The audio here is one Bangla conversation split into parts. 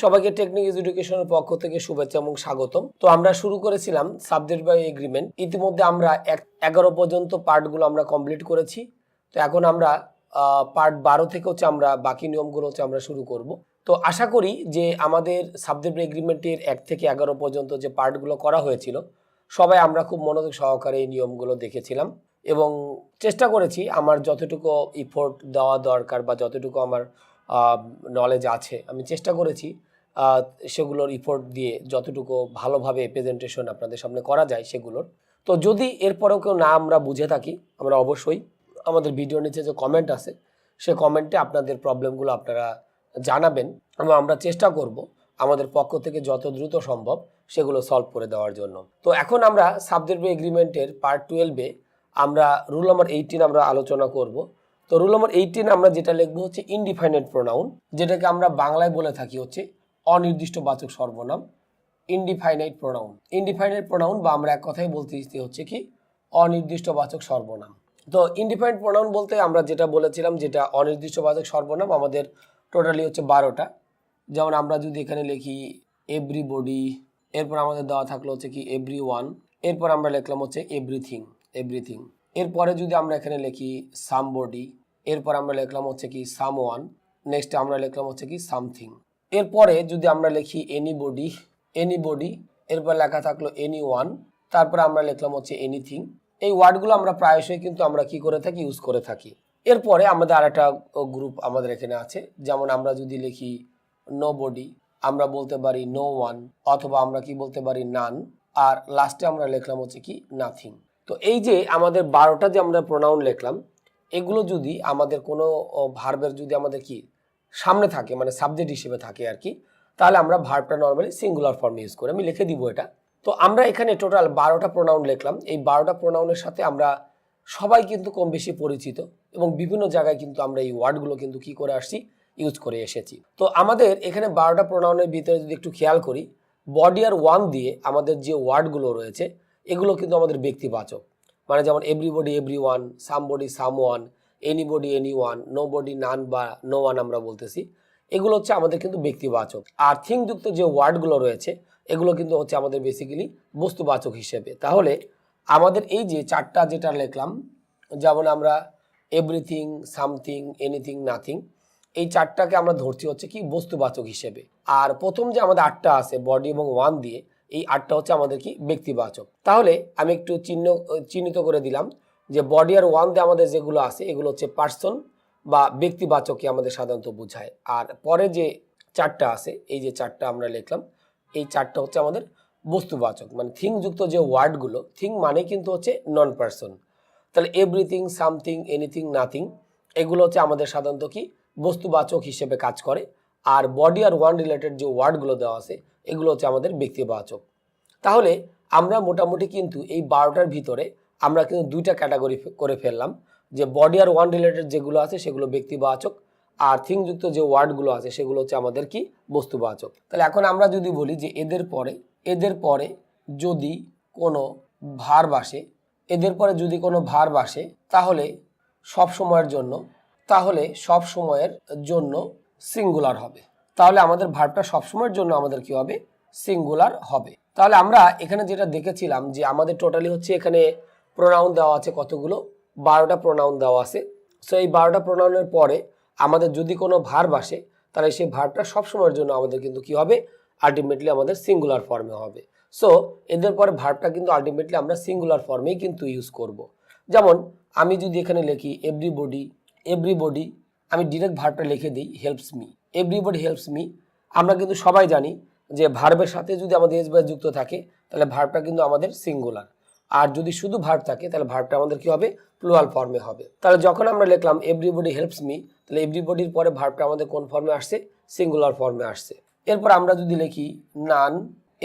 সবাইকে টেকনিক এডুকেশনের পক্ষ থেকে শুভেচ্ছা এবং স্বাগতম। তো আমরা শুরু করেছিলাম সাবজেক্ট বাই এগ্রিমেন্ট। ইতিমধ্যে আমরা 11 পর্যন্ত পার্টগুলো আমরা কমপ্লিট করেছি। তো এখন আমরা পার্ট 12 থেকে আমরা বাকি নিয়মগুলো আমরা শুরু করব। তো আশা করি যে আমাদের সাবজেক্ট বাই এগ্রিমেন্টের 1 থেকে 11 পর্যন্ত যে পার্টগুলো করা হয়েছিল সবাই আমরা খুব মনোযোগ সহকারে এই নিয়মগুলো দেখেছিলাম এবং চেষ্টা করেছি আমার যতটুকু ইফোর্ট দেওয়া দরকার বা যতটুকু আমার নলেজ আছে আমি চেষ্টা করেছি সেগুলোর ইফোর্ট দিয়ে যতটুকু ভালোভাবে প্রেজেন্টেশন আপনাদের সামনে করা যায় সেগুলোর। তো যদি এরপরেও কেউ না আমরা বুঝে থাকি আমরা অবশ্যই আমাদের ভিডিওর নিচে যে কমেন্ট আছে সে কমেন্টে আপনাদের প্রবলেমগুলো আপনারা জানাবেন এবং আমরা চেষ্টা করব আমাদের পক্ষ থেকে যত দ্রুত সম্ভব সেগুলো সলভ করে দেওয়ার জন্য। তো এখন আমরা সাবজেক্ট বাই এগ্রিমেন্টের পার্ট 12-এ আমরা রুল নাম্বার 18 আমরা আলোচনা করব। তো রুল নাম্বার 18 আমরা যেটা লিখবো হচ্ছে ইনডিফাইনাইট প্রোনাউন, যেটাকে আমরা বাংলায় বলে থাকি হচ্ছে অনির্দিষ্টবাচক সর্বনাম। ইনডিফাইনাইট প্রোনাউন, ইনডিফাইনাইট প্রোনাউন বা আমরা এক কথাই বলতে হচ্ছে কি অনির্দিষ্টবাচক সর্বনাম। তো ইনডিফাইনাইট প্রোনাউন বলতে আমরা যেটা বলেছিলাম যেটা অনির্দিষ্টবাচক সর্বনাম আমাদের টোটালি হচ্ছে 12টা। যেমন আমরা যদি এখানে লিখি এভরিবডি, এরপর আমাদের দেওয়া থাকলো হচ্ছে কি এভরিওয়ান, এরপর আমরা লিখলাম হচ্ছে এভরিথিং, এভরিথিং। এরপরে যদি আমরা এখানে লিখি সামবডি, এরপর আমরা লিখলাম হচ্ছে কি সামওয়ান, নেক্সট আমরা লিখলাম হচ্ছে কি সামথিং। এরপরে যদি আমরা লিখি এনিবডি, এনিবডি, এরপর লেখা থাকলো এনিওয়ান, তারপর আমরা লিখলাম হচ্ছে এনিথিং। এই ওয়ার্ডগুলো আমরা প্রায়শই কিন্তু আমরা কি করে থাকি ইউজ করে থাকি। এরপরে আমাদের আরেকটা গ্রুপ আমাদের এখানে আছে, যেমন আমরা যদি লিখি নোবডি আমরা বলতে পারি নো ওয়ান, অথবা আমরা কি বলতে পারি নান, আর লাস্টে আমরা লিখলাম হচ্ছে কি নাথিং। তো এই যে আমাদের 12টা যে আমরা প্রোনাউন লিখলাম এগুলো যদি আমাদের কোনো ভার্বের যদি আমাদের কি সামনে থাকে মানে সাবজেক্ট হিসেবে থাকে আর কি, তাহলে আমরা ভার্বটা নর্মালি সিঙ্গুলার ফর্মে ইউজ করি। আমি লিখে দিব এটা। তো আমরা এখানে টোটাল 12টা প্রোনাউন লিখলাম। এই 12টা প্রোনাউনের সাথে আমরা সবাই কিন্তু কম বেশি পরিচিত এবং বিভিন্ন জায়গায় কিন্তু আমরা এই ওয়ার্ডগুলো কিন্তু কি করে আসছি ইউজ করে এসেছি। তো আমাদের এখানে 12টা প্রোনাউনের ভিতরে যদি একটু খেয়াল করি বডি আর ওয়ান দিয়ে আমাদের যে ওয়ার্ডগুলো রয়েছে এগুলো কিন্তু আমাদের ব্যক্তিবাচক, মানে যেমন everybody everyone, somebody someone, anybody anyone, nobody none বা নো ওয়ান আমরা বলতেছি, এগুলো হচ্ছে আমাদের কিন্তু ব্যক্তিবাচক। আর থিং যুক্ত যে ওয়ার্ডগুলো রয়েছে এগুলো কিন্তু হচ্ছে আমাদের বেসিক্যালি বস্তুবাচক হিসেবে। তাহলে আমাদের এই যে 4টা যেটা লিখলাম, যেমন আমরা এভরিথিং, সামথিং, এনিথিং, নাথিং, এই 4টাকে আমরা ধরছি হচ্ছে কি বস্তুবাচক হিসেবে। আর প্রথম যে আমাদের 8টা আছে বডি এবং ওয়ান দিয়ে, এই 8টা হচ্ছে আমাদের কি ব্যক্তিবাচক। তাহলে আমি একটু চিহ্নিত করে দিলাম যে বডি আর ওয়ান দিয়ে আমাদের যেগুলো আছে এগুলো হচ্ছে পার্সন বা ব্যক্তিবাচককে আমাদের সাধারণত বোঝায়। আর পরে যে 4টা আছে এই যে 4টা আমরা লিখলাম এই 4টা হচ্ছে আমাদের বস্তুবাচক, মানে থিং যুক্ত যে ওয়ার্ডগুলো, থিং মানে কিন্তু হচ্ছে নন পার্সন। তাহলে এভরিথিং, সামথিং, এনিথিং, নাথিং এগুলো হচ্ছে আমাদের সাধারণত কি বস্তুবাচক হিসেবে কাজ করে। আর বডি আর ওয়ান রিলেটেড যে ওয়ার্ডগুলো দেওয়া আছে এগুলো হচ্ছে আমাদের ব্যক্তিবাচক। তাহলে আমরা মোটামুটি কিন্তু এই 12টার ভিতরে আমরা কিন্তু 2টা ক্যাটাগরি করে ফেললাম, যে বডি আর ওয়ান রিলেটেড যেগুলো আছে সেগুলো ব্যক্তিবাচক, আর থিং যুক্ত যে ওয়ার্ডগুলো আছে সেগুলো হচ্ছে আমাদের কি বস্তুবাচক। তাহলে এখন আমরা যদি বলি যে এদের পরে যদি কোনো ভার্ব আসে, এদের পরে যদি কোনো ভার্ব আসে তাহলে সব সময়ের জন্য সিঙ্গুলার হবে। তাহলে আমাদের ভার্বটা সব সময়ের জন্য আমাদের কি হবে সিঙ্গুলার হবে। তাহলে আমরা এখানে যেটা দেখেছিলাম যে আমাদের টোটালি হচ্ছে এখানে প্রোনাউন দেওয়া আছে কতগুলো 12টা প্রোনাউন দেওয়া আছে। সো এই 12টা প্রোনাউনের পরে আমাদের যদি কোনো ভার্ব আসে তাহলে সেই ভার্বটা সব সময়ের জন্য আমাদের কিন্তু কি হবে আলটিমেটলি আমাদের সিঙ্গুলার ফর্মে হবে। সো এদের পরে ভার্বটা কিন্তু আলটিমেটলি আমরা সিঙ্গুলার ফর্মেই কিন্তু ইউজ করব। যেমন আমি যদি এখানে লিখি এভরিবডি আমি ডিরেক্ট ভার্বটা লিখে দিই helps me, everybody helps me. আমরা কিন্তু সবাই জানি যে ভার্বের সাথে যদি আমাদের এস বাই যুক্ত থাকে তাহলে ভার্বটা কিন্তু আমাদের সিঙ্গুলার, আর যদি শুধু ভার্ব থাকে তাহলে ভার্বটা আমাদের কি হবে প্লুরাল ফর্মে হবে। তাহলে যখন আমরা লিখলাম এভরিবডি হেল্পস মি তাহলে এভরিবডির পরে ভার্বটা আমাদের কোন ফর্মে আসছে সিঙ্গুলার ফর্মে আসছে। এরপর আমরা যদি লিখি নান,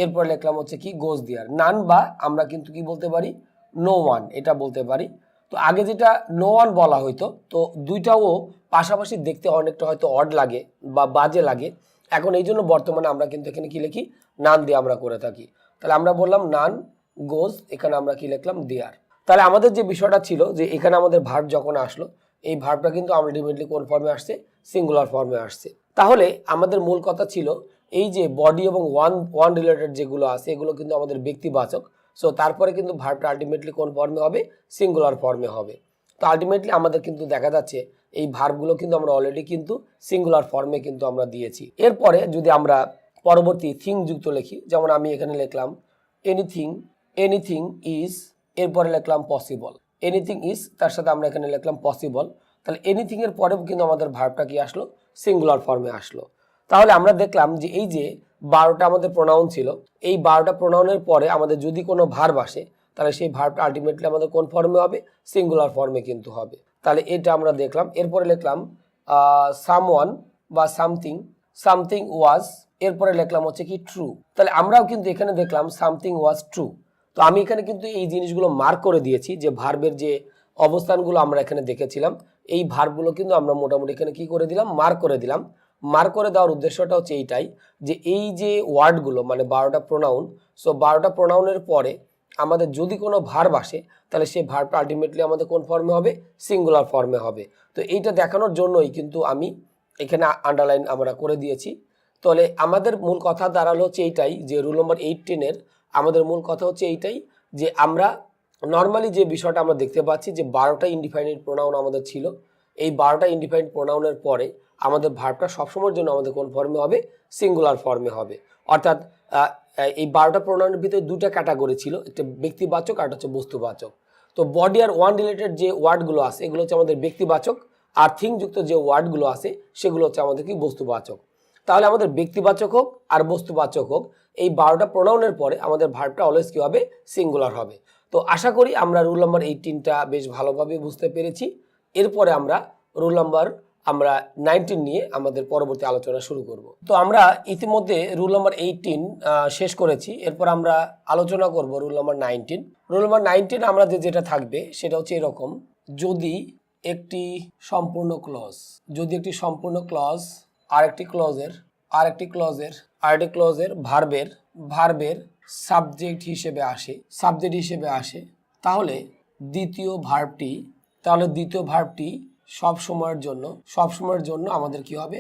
এরপর লিখলাম হচ্ছে কি গোজ দেয়ার, নান বা আমরা কিন্তু কি বলতে পারি নো ওয়ান এটা বলতে পারি। তো আগে যেটা নো ওয়ান বলা হইতো তো দুইটাও পাশাপাশি দেখতে অনেকটা হয়তো অড লাগে বা বাজে লাগে, এখন এই জন্য বর্তমানে আমরা কিন্তু এখানে কি লিখি নান দিয়ে আমরা করে থাকি। তাহলে আমরা বললাম নান গোজ, এখানে আমরা কি লিখলাম দেয়ার। তাহলে আমাদের যে বিষয়টা ছিল যে এখানে আমাদের ভার্ব যখন আসলো এই ভার্বটা কিন্তু আলটিমেটলি কোন ফর্মে আসছে সিঙ্গুলার ফর্মে আসছে। তাহলে আমাদের মূল কথা ছিল এই যে বডি এবং ওয়ান রিলেটেড যেগুলো আছে এগুলো কিন্তু আমাদের ব্যক্তিবাচক। সো তারপরে কিন্তু ভার্বটা আলটিমেটলি কোন ফর্মে হবে? সিঙ্গুলার ফর্মে হবে। তো আলটিমেটলি আমাদের কিন্তু দেখা যাচ্ছে এই ভার্বগুলো কিন্তু আমরা অলরেডি কিন্তু সিঙ্গুলার ফর্মে কিন্তু আমরা দিয়েছি। এরপরে যদি আমরা পরবর্তী থিং যুক্ত লিখি, যেমন আমি এখানে লিখলাম এনিথিং ইজ, এরপরে লিখলাম পসিবল। এনিথিং ইজ, তার সাথে আমরা এখানে লিখলাম পসিবল। তাহলে এনিথিং এর পরেও কিন্তু আমাদের ভার্বটা কি আসলো? সিঙ্গুলার ফর্মে আসলো। তাহলে আমরা দেখলাম যে এই যে 12টা আমাদের প্রোনাউন ছিল, এই 12টা প্রোনাউনের পরে আমাদের যদি কোনো ভার্ব আসে তাহলে সেই ভার্বটা আলটিমেটলি আমাদের কোন ফর্মে হবে? সিঙ্গুলার ফর্মে কিন্তু হবে। তাহলে এটা আমরা দেখলাম। এরপরে লিখলাম সামওয়ান বা সামথিং ওয়াজ, এরপরে লিখলাম হচ্ছে কি ট্রু। তাহলে আমরাও কিন্তু এখানে দেখলাম সামথিং ওয়াজ ট্রু। তো আমি এখানে কিন্তু এই জিনিসগুলো মার্ক করে দিয়েছি, যে ভার্বের যে অবস্থানগুলো আমরা এখানে দেখেছিলাম এই ভার্বগুলো কিন্তু আমরা মোটামুটি এখানে কি করে দিলাম? মার্ক করে দিলাম। মার্ক করে দেওয়ার উদ্দেশ্যটা হচ্ছে এইটাই, যে এই যে ওয়ার্ডগুলো মানে 12টা প্রোনাউন, সো 12টা প্রোনাউনের পরে আমাদের যদি কোনো ভার্ব আসে তাহলে সেই ভার্বটা আলটিমেটলি আমাদের কোন ফর্মে হবে? সিঙ্গুলার ফর্মে হবে। তো এইটা দেখানোর জন্যই কিন্তু আমি এখানে আন্ডারলাইন আমরা করে দিয়েছি। তাহলে আমাদের মূল কথা দাঁড়ালো হচ্ছে এইটাই, যে রুল নম্বর 18-এর আমাদের মূল কথা হচ্ছে এইটাই, যে আমরা নর্মালি যে বিষয়টা আমরা দেখতে পাচ্ছি যে 12টা ইনডিফাইনাইট প্রোনাউন আমাদের ছিল, এই 12টা ইনডিফাইনাইট প্রোনাউনের পরে আমাদের ভার্বটা সবসময়ের জন্য আমাদের কোন ফর্মে হবে? সিঙ্গুলার ফর্মে হবে। অর্থাৎ এই 12টা প্রোনাউনের ভিতরে দুটা ক্যাটাগরি ছিল, একটা ব্যক্তিবাচক আর হচ্ছে বস্তুবাচক। তো বডি আর ওয়ান রিলেটেড যে ওয়ার্ডগুলো আছে এগুলো হচ্ছে আমাদের ব্যক্তিবাচক, আর থিং যুক্ত যে ওয়ার্ডগুলো আছে সেগুলো হচ্ছে আমাদের কি? বস্তুবাচক। তাহলে আমাদের ব্যক্তিবাচক হোক আর বস্তুবাচক হোক, এই 12টা প্রোনাউনের পরে আমাদের ভার্বটা অলওয়েজ কি হবে? সিঙ্গুলার হবে। তো আশা করি আমরা রুল নাম্বার 18টা বেশ ভালোভাবে বুঝতে পেরেছি। এরপরে আমরা রুল নাম্বার 19 নিয়ে আমাদের পরবর্তী আলোচনা শুরু করব। তো আমরা ইতিমধ্যে রুল নাম্বার 18 শেষ করেছি। এরপর আমরা আলোচনা করব রুল নাম্বার 19। রুল নাম্বার 19 আমরা যেটা থাকবে সেটা হচ্ছে এরকম, যদি একটি সম্পূর্ণ ক্লজ আরেকটি ক্লজের ভার্বের সাবজেক্ট হিসেবে আসে, তাহলে দ্বিতীয় ভার্বটি সব সময়ের জন্য আমাদের কি হবে?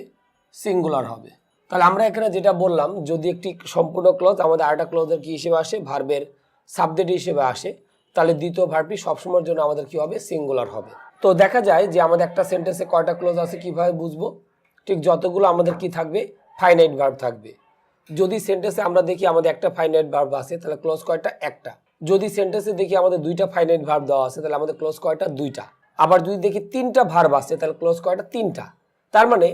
সিঙ্গুলার হবে। তাহলে আমরা এখানে যেটা বললাম, যদি একটি সম্পূর্ণ ক্লজ আমাদের আরেকটা ক্লজের কি হিসেবে আসে? ভার্বের সাবজেক্ট হিসেবে আসে, তাহলে দ্বিতীয় ভার্বটি সবসময়ের জন্য আমাদের কি হবে? সিঙ্গুলার হবে। তো দেখা যায় যে আমাদের একটা সেন্টেন্সে কয়টা ক্লজ আছে কিভাবে বুঝবো? ঠিক যতগুলো আমাদের কি থাকবে? ফাইনাইট ভার্ব থাকবে। যদি সেন্টেন্সে আমরা দেখি আমাদের একটা ফাইনাইট ভার্ব আছে তাহলে ক্লজ কয়টা? একটা। যদি সেন্টেন্সে দেখি আমাদের দুইটা ফাইনাইট ভার্ব দেওয়া আছে তাহলে আমাদের ক্লজ কয়টা? দুইটা। আবার যদি দেখি তিনটা ভার্ব আছে তাহলে ক্লজ কয়টা? তিনটা। তার মানে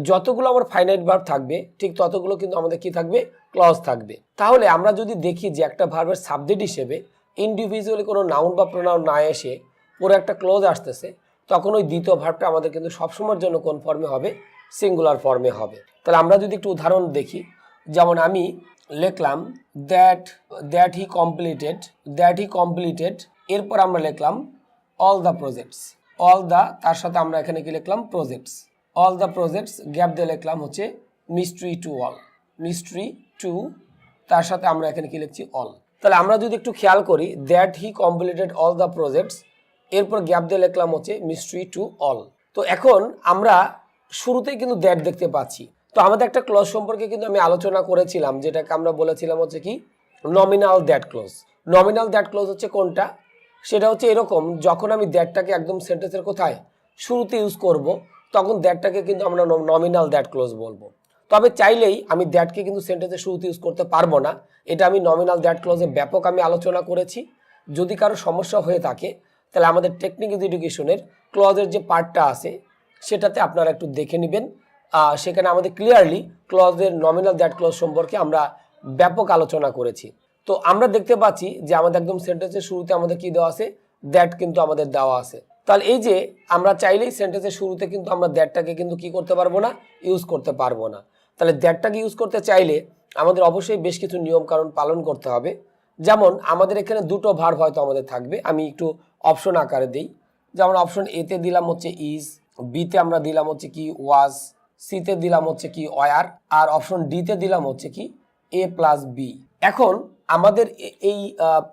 যতগুলো আমার ফাইনাইট ভার্ব থাকবে ঠিক ততগুলো কিন্তু আমাদের কি থাকবে? ক্লজ থাকবে। তাহলে আমরা যদি দেখি যে একটা ভার্বের সাবজেক্ট হিসেবে ইন্ডিভিজুয়ালি কোনো নাউন বা প্রোনাউন না এসে পুরো একটা ক্লজ আসতেছে, তখন ওই দ্বিতীয় ভার্বটা আমাদের কিন্তু সবসময়ের জন্য কোন ফর্মে হবে? সিঙ্গুলার ফর্মে হবে। তাহলে আমরা যদি একটু উদাহরণ দেখি, যেমন আমি লিখলাম দ্যাট হি কমপ্লিটেড, এরপর আমরা লিখলাম অল দ্য, তার সাথে আমরা এখানে কি লিখলাম? Projects. All the projects gap দিয়ে লিখলাম হচ্ছে মিস্ট্রি টু, তার সাথে আমরা এখানে কি লিখছি? অল। তাহলে আমরা যদি একটু খেয়াল করি, that he completed all the projects, এরপর গ্যাপ দিয়ে লিখলাম হচ্ছে মিস্ট্রি টু অল। তো এখন আমরা শুরুতেই কিন্তু দ্যাট দেখতে পাচ্ছি। তো আমাদের একটা ক্লজ সম্পর্কে কিন্তু আমি আলোচনা করেছিলাম, যেটাকে আমরা বলেছিলাম হচ্ছে কি? নমিনাল দ্যাট ক্লজ হচ্ছে কোনটা? সেটা হচ্ছে এরকম, যখন আমি দ্যাটটাকে একদম সেন্টেন্সের কোথায়? শুরুতে ইউজ করব, তখন দ্যাটটাকে কিন্তু আমরা নমিনাল দ্যাট ক্লজ বলবো। তবে চাইলেই আমি দ্যাটকে কিন্তু সেন্টেন্সের শুরুতে ইউজ করতে পারবো না। এটা আমি নমিনাল দ্যাট ক্লজে ব্যাপক আমি আলোচনা করেছি। যদি কারো সমস্যা হয়ে থাকে তাহলে আমাদের টেকনিক এডুকেশনের ক্লজের যে পার্টটা আছে সেটাতে আপনারা একটু দেখে নেবেন। সেখানে আমাদের ক্লিয়ারলি ক্লজের নমিনাল দ্যাট ক্লজ সম্পর্কে আমরা ব্যাপক আলোচনা করেছি। তো আমরা দেখতে পাচ্ছি যে আমাদের একদম সেন্টেন্সের শুরুতে আমাদের কি দেওয়া আছে? দ্যাট কিন্তু আমাদের দেওয়া আছে। তাহলে এই যে আমরা চাইলেই সেন্টেন্সের শুরুতে কিন্তু আমরা দ্যাটটাকে কিন্তু কি করতে পারবো না? ইউজ করতে পারবো না। তাহলে দ্যাটটাকে ইউজ করতে চাইলে আমাদের অবশ্যই বেশ কিছু নিয়ম কানুন পালন করতে হবে। যেমন আমাদের এখানে দুটো ভার্ব হয়তো আমাদের থাকবে, আমি একটু অপশন আকারে দিই। যেমন অপশন এতে দিলাম হচ্ছে ইজ, বিতে আমরা দিলাম হচ্ছে কি? ওয়াজ, সিতে দিলাম হচ্ছে কি? ওয়ার, আর অপশন ডিতে দিলাম হচ্ছে কি? এ প্লাস বি। এখন আমাদের এই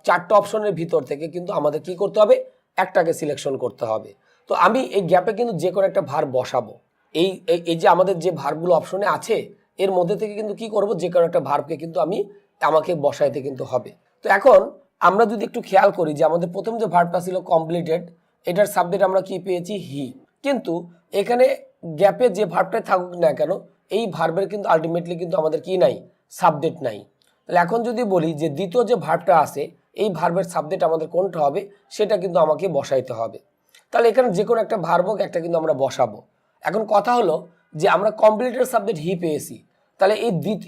চারটা অপশনের ভিতর থেকে কিন্তু আমাদের কি করতে হবে? একটাকে সিলেকশন করতে হবে। তো আমি এই গ্যাপে কিন্তু যে কোনো একটা ভার্ব বসাবো। এই যে আমাদের যে ভার্বগুলো অপশনে আছে এর মধ্যে থেকে কিন্তু কি করব, যে কোনো একটা ভার্বকে কিন্তু আমাকে বসাইতে কিন্তু হবে। তো এখন আমরা যদি একটু খেয়াল করি যে আমাদের প্রথম যে ভার্বটা ছিল কমপ্লিটেড, এটার সাবজেক্ট আমরা কি পেয়েছি, হি। কিন্তু এখানে গ্যাপে যে ভার্বটাই থাকুক না কেন, এই ভার্বের কিন্তু আলটিমেটলি কিন্তু আমাদের কি নাই, সাবজেক্ট নাই। তাহলে এখন যদি বলি যে দ্বিতীয় যে ভার্বটা আছে, এই ভার্বের সাবজেক্ট আমাদের কোনটা হবে, সেটা কিন্তু আমাকে বসাইতে হবে। তাহলে এখানে যে কোনো একটা ভার্ব হোক, একটা কিন্তু আমরা বসাবো। এখন কথা হলো যে আমরা কমপ্লিটেড সাবজেক্ট হি পেয়েছি, তাহলে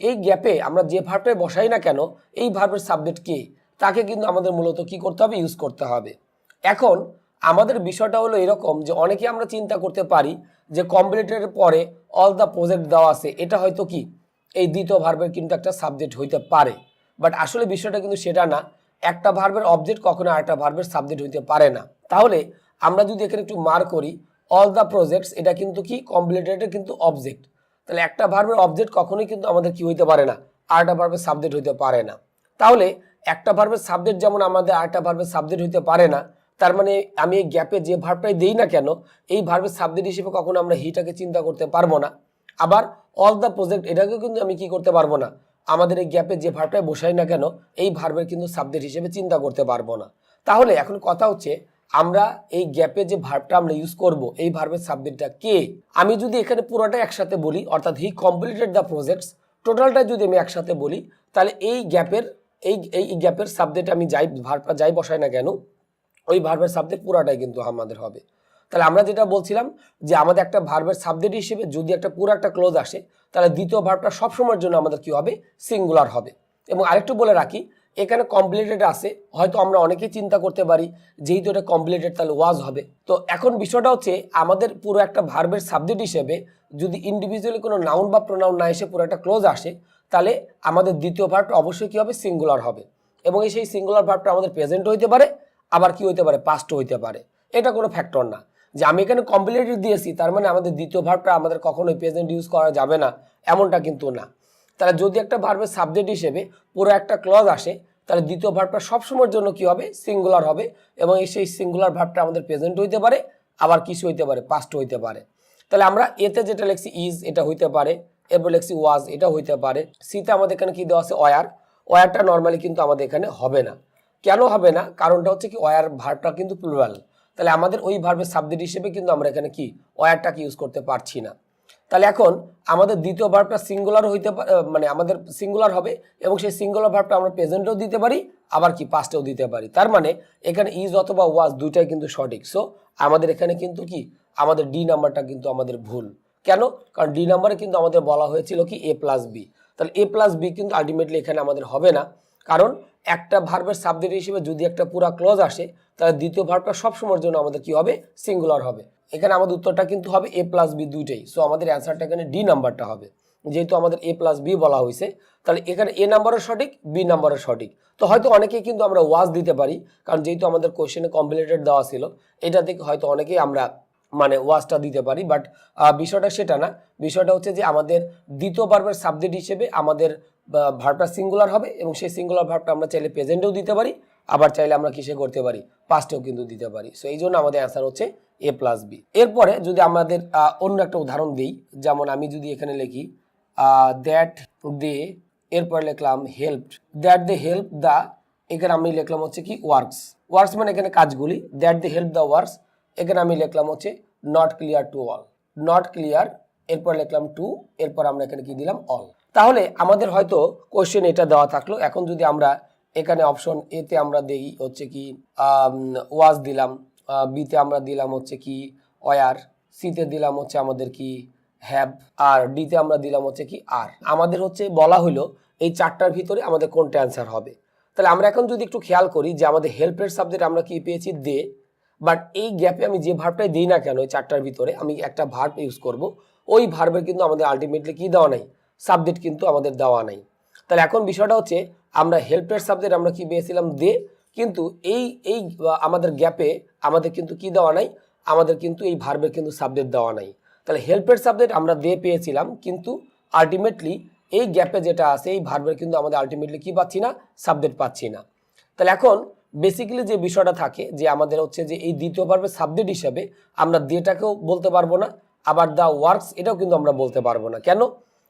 এই গ্যাপে আমরা যে ভার্বটাই বসাই না কেন, এই ভার্বের সাবজেক্ট কে, তাকে কিন্তু আমাদের মূলত কি করতে হবে, ইউজ করতে হবে। এখন আমাদের বিষয়টা হলো এরকম যে অনেকে আমরা চিন্তা করতে পারি যে কমপ্লিটেডের পরে অল দ্য প্রজেক্ট দেওয়া আছে, এটা হয়তো কি এই দ্বিতীয় ভার্বের কিন্তু একটা সাবজেক্ট হইতে পারে। বাট আসলে বিষয়টা কিন্তু সেটা না। একটা ভার্বের অবজেক্ট কখনো আরেকটা ভার্বের সাবজেক্ট হইতে পারে না। তাহলে আমরা যদি এখানে একটু মার্ক করি, অল দ্য প্রজেক্টস, এটা কিন্তু কি কমপ্লিটেডের কিন্তু অবজেক্ট। তাহলে একটা ভার্বের অবজেক্ট কখনোই কিন্তু আমাদের কি হইতে পারে না, আরেকটা ভার্বের সাবজেক্ট হইতে পারে না। তাহলে একটা ভার্বের সাবজেক্ট যেমন আমাদের আরেকটা ভার্বের সাবজেক্ট হইতে পারে না, তার মানে আমি এই গ্যাপে যে ভার্বটাই দেই না কেন, এই ভার্বের সাবজেক্ট হিসেবে কখনো আমরা হিটাকে চিন্তা করতে পারবো না। আবার অল দ্য প্রজেক্ট, এটাকেও কিন্তু আমি কি করতে পারবো না, আমাদের এই গ্যাপে যে ভার্বটাই বসাই না কেন, এই ভার্বের কিন্তু সাবজেক্ট হিসেবে চিন্তা করতে পারবো না। তাহলে এখন কথা হচ্ছে আমরা এই গ্যাপে যে ভার্বটা আমরা ইউজ করব, এই ভার্বের সাবজেক্টটা কে। আমি যদি এখানে পুরোটাই একসাথে বলি, অর্থাৎ হি কমপ্লিটেড দ্য প্রজেক্টস, টোটালটা যদি আমি একসাথে বলি, তাহলে এই গ্যাপের সাবজেক্ট আমি ভার্বটা যাই বসাই না কেন, ওই ভার্বের সাবজেক্ট পুরাটাই কিন্তু আমাদের হবে। তাহলে আমরা যেটা বলছিলাম যে আমাদের একটা ভার্বের সাবজেক্ট হিসেবে যদি একটা পুরো একটা ক্লোজ আসে, তাহলে দ্বিতীয় ভার্বটা সবসময়ের জন্য আমাদের কি হবে, সিঙ্গুলার হবে। এবং আরেকটু বলে রাখি, এখানে কমপ্লিটেড আছে, হয়তো আমরা অনেকেই চিন্তা করতে পারি যেহেতু এটা কমপ্লিটেড তাহলে ওয়াজ হবে। তো এখন বিষয়টা হচ্ছে আমাদের পুরো একটা ভার্বের সাবজেক্ট হিসেবে যদি ইন্ডিভিজুয়ালি কোনো নাউন বা প্রোনাউন না এসে পুরো একটা ক্লোজ আসে, তাহলে আমাদের দ্বিতীয় ভার্বটা অবশ্যই কি হবে, সিঙ্গুলার হবে। এবং সেই সিঙ্গুলার ভার্বটা আমাদের প্রেজেন্ট হইতে পারে, আবার কি হইতে পারে, পাস্টও হইতে পারে। এটা কোনো ফ্যাক্টর না যে আমি এখানে কমপ্লিটেড দিয়েছি তার মানে আমাদের দ্বিতীয় ভার্বটা আমাদের কখনোই প্রেজেন্ট ইউজ করা যাবে না, এমনটা কিন্তু না। তাহলে যদি একটা ভার্বের সাবজেক্ট হিসেবে পুরো একটা ক্লজ আসে, তাহলে দ্বিতীয় ভার্বটা সবসময়ের জন্য কি হবে, সিঙ্গুলার হবে। এবং সেই সিঙ্গুলার ভার্বটা আমাদের প্রেজেন্ট হইতে পারে, আবার কিছু হইতে পারে, পাস্ট হইতে পারে। তাহলে আমরা এতে যেটা লিখছি ইজ, এটা হইতে পারে। এরপর লিখছি ওয়াজ, এটা হইতে পারে। সিতে আমাদের এখানে কি দেওয়া আছে, ওয়ারটা নর্মালি কিন্তু আমাদের এখানে হবে না। কেন হবে না, কারণটা হচ্ছে কি ওয়ার ভার্বটা কিন্তু প্লুরাল। তাহলে আমাদের ওই ভার্বের সাবজেক্ট হিসেবে কিন্তু আমরা এখানে কি ওয়ারটাকে ইউজ করতে পারছি না। তাহলে এখন আমাদের দ্বিতীয় ভার্বটা সিঙ্গুলার হইতে পারে, মানে আমাদের সিঙ্গুলার হবে, এবং সেই সিঙ্গুলার ভার্বটা আমরা প্রেজেন্টেও দিতে পারি, আবার কি পাস্টেও দিতে পারি। তার মানে এখানে ইজ অথবা ওয়াজ দুইটাই কিন্তু সঠিক। সো আমাদের এখানে কিন্তু কি আমাদের ডি নাম্বারটা কিন্তু আমাদের ভুল। কেন, কারণ ডি নাম্বারে কিন্তু আমাদের বলা হয়েছিল কি এ প্লাস বি। তাহলে এ প্লাস বি কিন্তু আলটিমেটলি এখানে আমাদের হবে না, কারণ একটা ভার্বের সাবজেক্ট হিসেবে যদি একটা পুরা ক্লজ আসে, তাহলে দ্বিতীয় ভার্বটা সবসময়ের জন্য আমাদের কি হবে, সিঙ্গুলার হবে। এখানে আমাদের উত্তরটা কিন্তু হবে এ প্লাস বি দুইটাই। সো আমাদের অ্যান্সারটা এখানে ডি নাম্বারটা হবে, যেহেতু আমাদের এ প্লাস বি বলা হয়েছে। তাহলে এখানে এ নাম্বারও সঠিক, বি নাম্বারও সঠিক। তো হয়তো অনেকেই কিন্তু আমরা ওয়াজ দিতে পারি, কারণ যেহেতু আমাদের কোয়েশ্চেনে কমপ্লিটেড দেওয়া ছিল, এটা থেকে হয়তো অনেকেই আমরা মানে ওয়াজটা দিতে পারি। বাট বিষয়টা সেটা না। বিষয়টা হচ্ছে যে আমাদের দ্বিতীয় ভার্বের সাবজেক্ট হিসেবে আমাদের ভার্বটা সিঙ্গুলার হবে, এবং সেই সিঙ্গুলার ভার্বটা আমরা চাইলে প্রেজেন্টেও দিতে পারি, আবার চাইলে আমরা কিসে করতে পারি, পাস্টেও কিন্তু দিতে পারি। সো এই জন্য আমাদের অ্যান্সার হচ্ছে এ প্লাস বি। এরপরে যদি আমাদের অন্য একটা উদাহরণ দিই, যেমন আমি যদি এখানে লিখি দ্যাট দে, এরপরে লিখলাম helped, that they help the, এখানে আমি লিখলাম হচ্ছে কি ওয়ার্কস মানে এখানে কাজগুলি। That they help the works, এখানে আমি লিখলাম হচ্ছে not clear to all, not clear, এরপর লিখলাম টু, এরপর আমরা এখানে কি দিলাম, অল। তাহলে আমাদের হয়তো কোশ্চেন এটা দেওয়া থাকলো। এখন যদি আমরা এখানে অপশন এতে আমরা দেই হচ্ছে কি ওয়াজ দিলাম, বিতে আমরা দিলাম হচ্ছে কি ওয়ার, সিতে দিলাম হচ্ছে আমাদের কি হ্যাভ, আর ডিতে আমরা দিলাম হচ্ছে কি আর। আমাদের হচ্ছে বলা হলো এই চারটার ভিতরে আমাদের কোনটা অ্যান্সার হবে। তাহলে আমরা এখন যদি একটু খেয়াল করি যে আমাদের হেল্পের সাবজেক্ট আমরা কি পেয়েছি, দে। বাট এই গ্যাপে আমি যে ভার্বটাই দিই না কেন, এই চারটার ভিতরে আমি একটা ভার্ব ইউজ করব, ওই ভার্বের কিন্তু আমাদের আলটিমেটলি কি দেওয়া নাই, সাবজেক্ট কিন্তু আমাদের দেওয়া নাই। তাহলে এখন বিষয়টা হচ্ছে আমরা হেল্পের সাবজেক্ট আমরা কি পেয়েছিলাম, দে, কিন্তু এই এই আমাদের গ্যাপে আমাদের কিন্তু কি দেওয়া নাই, আমাদের কিন্তু এই ভার্বের কিন্তু সাবজেক্ট দেওয়া নাই। তাহলে হেল্পের সাবজেক্ট আমরা দে পেয়েছিলাম, কিন্তু আলটিমেটলি এই গ্যাপে যেটা আছে এই ভার্বের কিন্তু আমাদের আলটিমেটলি কি পাচ্ছি না, সাবজেক্ট পাচ্ছি না। তাহলে এখন বেসিক্যালি যে বিষয়টা থাকে যে আমাদের হচ্ছে যে এই দ্বিতীয় ভার্বের সাবজেক্ট হিসেবে আমরা দেটাকেও বলতে পারবো না, আবার দ্য ওয়ার্কস এটাও কিন্তু আমরা বলতে পারবো না। কেন,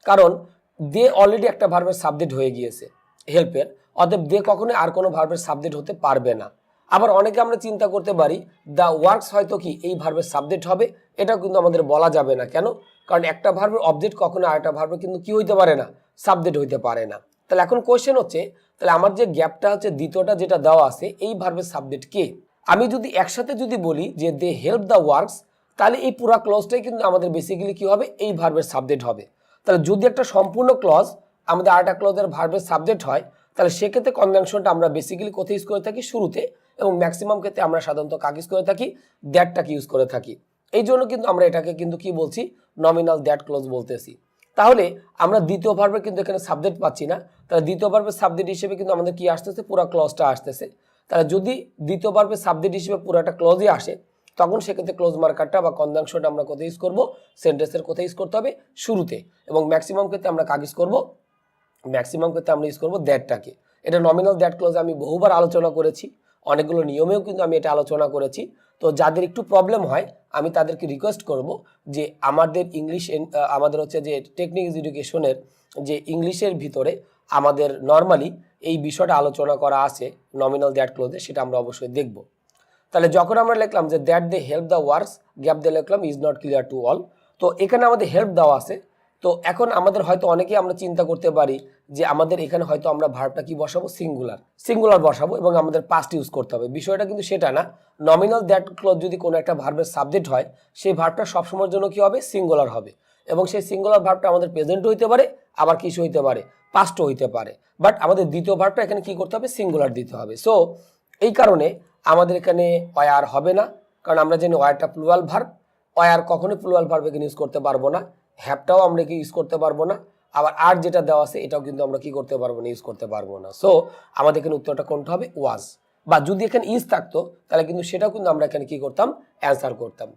কারণ দে অলরেডি একটা ভার্বের সাবজেক্ট হয়ে গিয়েছে হেল্পের, অতএব দে কখনোই আর কোনো ভার্বের সাবজেক্ট হতে পারবে না। আবার অনেকে আমরা চিন্তা করতে পারি দ্য ওয়ার্কস হয়তো কি এই ভার্বের সাবজেক্ট হবে, এটাও কিন্তু আমাদের বলা যাবে না। কেন? কারণ একটা ভার্বের অবজেক্ট কখনো আরেকটা ভার্বের কিন্তু কি হইতে পারে না, সাবজেক্ট হইতে পারে না। তাহলে এখন কোয়েশ্চেন হচ্ছে, তাহলে আমার যে গ্যাপটা হচ্ছে দ্বিতীয়টা যেটা দেওয়া আছে, এই ভার্বের সাবজেক্ট কে? আমি যদি একসাথে যদি বলি যে দে হেল্প দ্য ওয়ার্কস, তাহলে এই পুরো ক্লজটাই কিন্তু আমাদের বেসিক্যালি কি হবে, এই ভার্বের সাবজেক্ট হবে। তাহলে যদি একটা সম্পূর্ণ ক্লজ আমাদের আরেকটা ক্লজের ভার্বের সাবজেক্ট হয়, তাহলে সেক্ষেত্রে কনজাংশনটা আমরা বেসিক্যালি কোথায় ইউজ করে থাকি, শুরুতে, এবং ম্যাক্সিমাম ক্ষেত্রে আমরা সাধারণত কাকে ইউজ করে থাকি, দ্যাটটাকে ইউজ করে থাকি। এই জন্য কিন্তু আমরা এটাকে কিন্তু কি বলছি, নমিনাল দ্যাট ক্লজ বলতেছি। তাহলে আমরা দ্বিতীয় ভার্বের কিন্তু এখানে সাবজেক্ট পাচ্ছি না, তাহলে দ্বিতীয় ভার্বের সাবজেক্ট হিসেবে কিন্তু আমাদের কি আসতেছে, পুরো ক্লজটা আসতেছে। তাহলে যদি দ্বিতীয় ভার্বের সাবজেক্ট হিসেবে পুরো একটা ক্লজই আসে, তখন সেক্ষেত্রে ক্লোজ মার্কারটা বা কনজাংশনটা আমরা কোথায় ইউজ করবো, সেন্টেন্সের কোথায় ইউজ করতে হবে, শুরুতে, এবং ম্যাক্সিমাম ক্ষেত্রে আমরা কাকে ইউজ করবো, ম্যাক্সিমাম ক্ষেত্রে আমরা ইউজ করবো দ্যাটটাকে। এটা নমিনাল দ্যাট ক্লজ আমি বহুবার আলোচনা করেছি, অনেকগুলো নিয়মেও কিন্তু আমি এটা আলোচনা করেছি। তো যাদের একটু প্রবলেম হয়, আমি তাদেরকে রিকোয়েস্ট করব যে আমাদের ইংলিশ, আমাদের হচ্ছে যে টেকনিক্যাল এডুকেশনের যে ইংলিশের ভিতরে আমাদের নর্মালি এই বিষয়টা আলোচনা করা আছে নমিনাল দ্যাট ক্লজে, সেটা আমরা অবশ্যই দেখব। তাহলে যখন আমরা লিখলাম যে that they help the works, gap দিয়ে লিখলাম is not clear to all. তো এখানে আমাদের হেল্প দেওয়া আছে। তো এখন আমাদের হয়তো অনেকেই আমরা চিন্তা করতে পারি যে আমাদের এখানে হয়তো আমরা ভার্বটা কি বসাবো, সিঙ্গুলার বসাবো, এবং আমাদের পাস্ট ইউজ করতে হবে। বিষয়টা কিন্তু সেটা না। নমিনাল দ্যাট ক্লজ যদি কোনো একটা ভার্বের সাবজেক্ট হয়, সেই ভার্বটা সবসময়ের জন্য কি হবে, সিঙ্গুলার হবে, এবং সেই সিঙ্গুলার ভার্বটা আমাদের প্রেজেন্টও হইতে পারে, আবার কিছু হইতে পারে, পাস্টও হইতে পারে। বাট আমাদের দ্বিতীয় ভার্বটা এখানে কি করতে হবে, সিঙ্গুলার দিতে হবে। সো এই কারণে আমাদের এখানে ওয়ার হবে না, কারণ আমরা জানি ওয়ারটা প্লুরাল ভার্ব, ওয়ার কখনোই প্লুরাল ভার্ব এখানে ইউজ করতে পারবো না, হ্যাভটাও আমরা কি ইউজ করতে পারবো না, আবার আর যেটা দেওয়া আছে এটাও কিন্তু আমরা কি করতে পারবো না, ইউজ করতে পারবো না। সো আমাদের এখানে উত্তরটা কোনটা হবে, ওয়াজ। বা যদি এখানে ইজ থাকতো তাহলে কিন্তু সেটাও কিন্তু আমরা এখানে কি করতাম, অ্যান্সার করতাম।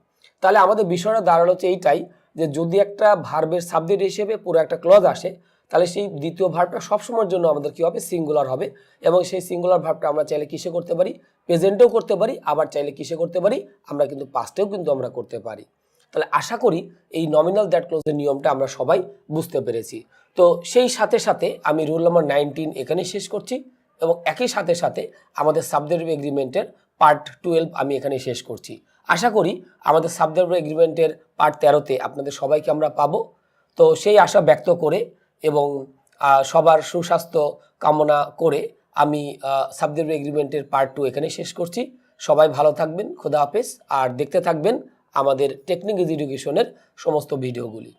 তাহলে আমাদের বিষয়টা দাঁড়ালো হচ্ছে এইটাই, যে যদি একটা ভার্বের সাবজেক্ট হিসেবে পুরো একটা ক্লজ আসে, তাহলে সেই দ্বিতীয় ভার্বটা সবসময়ের জন্য আমাদের কি হবে, সিঙ্গুলার হবে, এবং সেই সিঙ্গুলার ভার্বটা আমরা চাইলে কিসে করতে পারি, প্রেজেন্টেও করতে পারি, আবার চাইলে কিসে করতে পারি, আমরা কিন্তু পাস্টেও কিন্তু আমরা করতে পারি। তাহলে আশা করি এই নমিনাল দ্যাট ক্লজের নিয়মটা আমরা সবাই বুঝতে পেরেছি। তো সেই সাথে সাথে আমি রুল নাম্বার 19 এখানেই শেষ করছি, এবং একই সাথে সাথে আমাদের সাবজেক্ট এগ্রিমেন্টের পার্ট 12 আমি এখানে শেষ করছি। আশা করি আমাদের সাবজেক্ট এগ্রিমেন্টের পার্ট 13তে আপনাদের সবাইকে আমরা পাবো। তো সেই আশা ব্যক্ত করে এবং সবার সুস্বাস্থ্য কামনা করে আমি সাবজেক্ট এগ্রিমেন্টের পার্ট 2 এখানে শেষ করছি। সবাই ভালো থাকবেন, খোদা হাফেজ, আর দেখতে থাকবেন আমাদের টেকনিক্যাল এডুকেশনের সমস্ত ভিডিওগুলি।